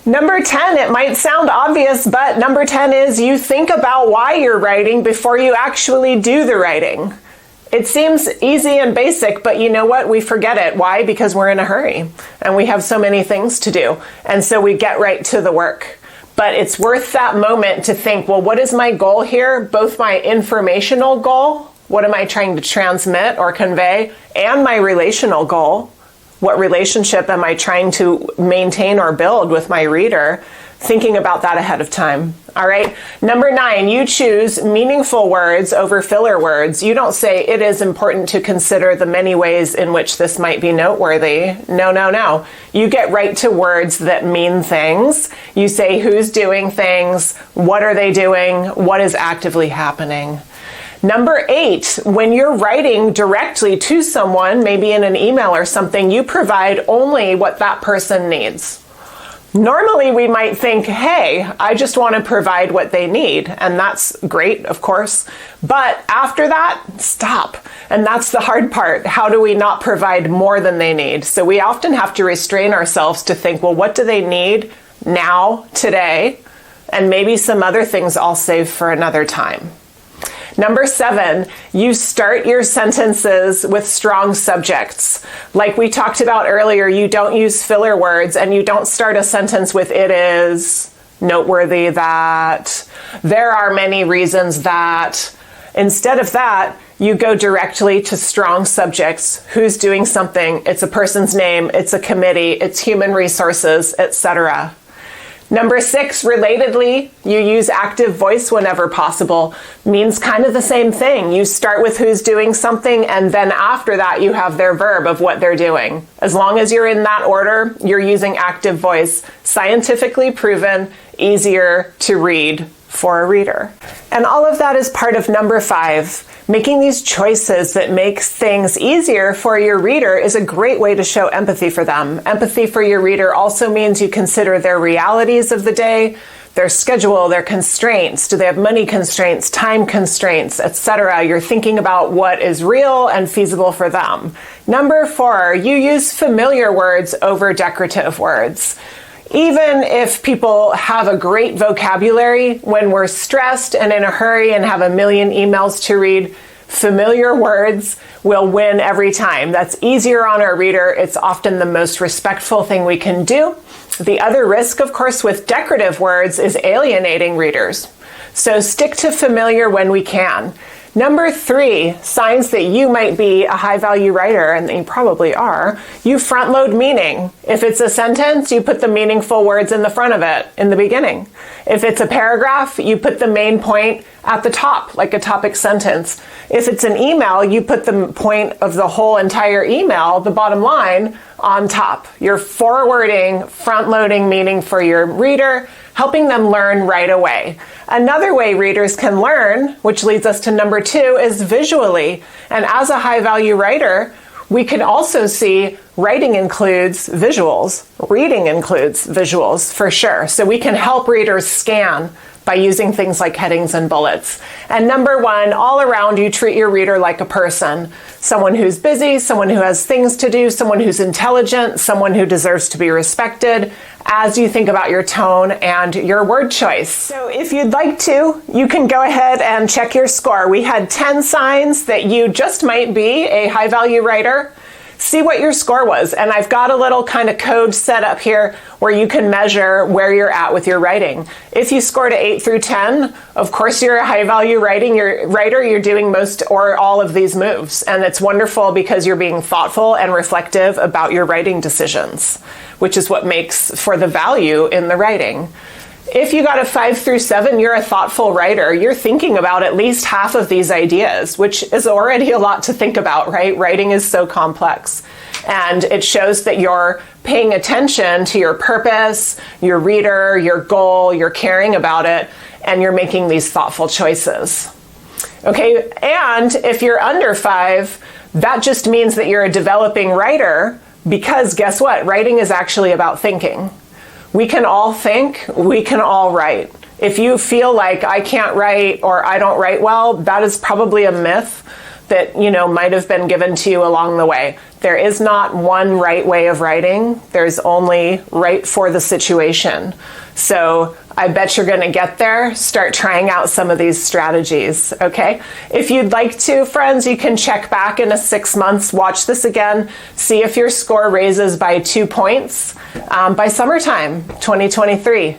Number 10, it might sound obvious, but number 10 is you think about why you're writing before you actually do the writing. It seems easy and basic, but you know what? We forget it. Why? Because we're in a hurry and we have so many things to do. And so we get right to the work. But it's worth that moment to think, well, what is my goal here? Both my informational goal, what am I trying to transmit or convey, and my relational goal. What relationship am I trying to maintain or build with my reader? Thinking about that ahead of time. All right. Number 9, you choose meaningful words over filler words. You don't say it is important to consider the many ways in which this might be noteworthy. No, no, no. You get right to words that mean things. You say who's doing things, what are they doing, what is actively happening. Number 8, when you're writing directly to someone, maybe in an email or something, you provide only what that person needs. Normally we might think, hey, I just want to provide what they need. And that's great, of course. But after that, stop. And that's the hard part. How do we not provide more than they need? So we often have to restrain ourselves to think, well, what do they need now, today? And maybe some other things I'll save for another time. Number 7, you start your sentences with strong subjects. Like we talked about earlier, you don't use filler words and you don't start a sentence with it is, noteworthy that, there are many reasons that. Instead of that, you go directly to strong subjects. Who's doing something? It's a person's name, it's a committee, it's human resources, etc. Number 6, relatedly, you use active voice whenever possible. Means kind of the same thing. You start with who's doing something, and then after that, you have their verb of what they're doing. As long as you're in that order, you're using active voice. Scientifically proven, easier to read for a reader. And all of that is part of number 5. Making these choices that make things easier for your reader is a great way to show empathy for them. Empathy for your reader also means you consider their realities of the day, their schedule, their constraints. Do they have money constraints, time constraints, etc.? You're thinking about what is real and feasible for them. Number 4, you use familiar words over decorative words. Even if people have a great vocabulary, when we're stressed and in a hurry and have a million emails to read, familiar words will win every time. That's easier on our reader. It's often the most respectful thing we can do. The other risk, of course, with decorative words is alienating readers. So stick to familiar when we can. Number 3, signs that you might be a high-value writer, and you probably are, you front-load meaning. If it's a sentence, you put the meaningful words in the front of it, in the beginning. If it's a paragraph, you put the main point at the top, like a topic sentence. If it's an email, you put the point of the whole entire email, the bottom line, on top. You're forwarding, front-loading meaning for your reader, helping them learn right away. Another way readers can learn, which leads us to number 2, is visually. And as a high-value writer, we can also see writing includes visuals, reading includes visuals for sure. So we can help readers scan by using things like headings and bullets. And number 1, all around you treat your reader like a person. Someone who's busy, someone who has things to do, someone who's intelligent, someone who deserves to be respected as you think about your tone and your word choice. So if you'd like to, you can go ahead and check your score. We had 10 signs that you just might be a high value writer. See what your score was. And I've got a little kind of code set up here where you can measure where you're at with your writing. If you scored an 8 through 10, of course you're a high value writer, you're doing most or all of these moves. And it's wonderful because you're being thoughtful and reflective about your writing decisions, which is what makes for the value in the writing. If you got a 5 through 7, you're a thoughtful writer. You're thinking about at least half of these ideas, which is already a lot to think about, right? Writing is so complex. And it shows that you're paying attention to your purpose, your reader, your goal, you're caring about it, and you're making these thoughtful choices. Okay, and if you're under 5, that just means that you're a developing writer, because guess what? Writing is actually about thinking. We can all think, we can all write. If you feel like I can't write or I don't write well, that is probably a myth. that, might have been given to you along the way. There is not one right way of writing. There's only right for the situation. So I bet you're going to get there. Start trying out some of these strategies, okay? If you'd like to, friends, you can check back in 6 months, watch this again, see if your score raises by 2 points by summertime 2023.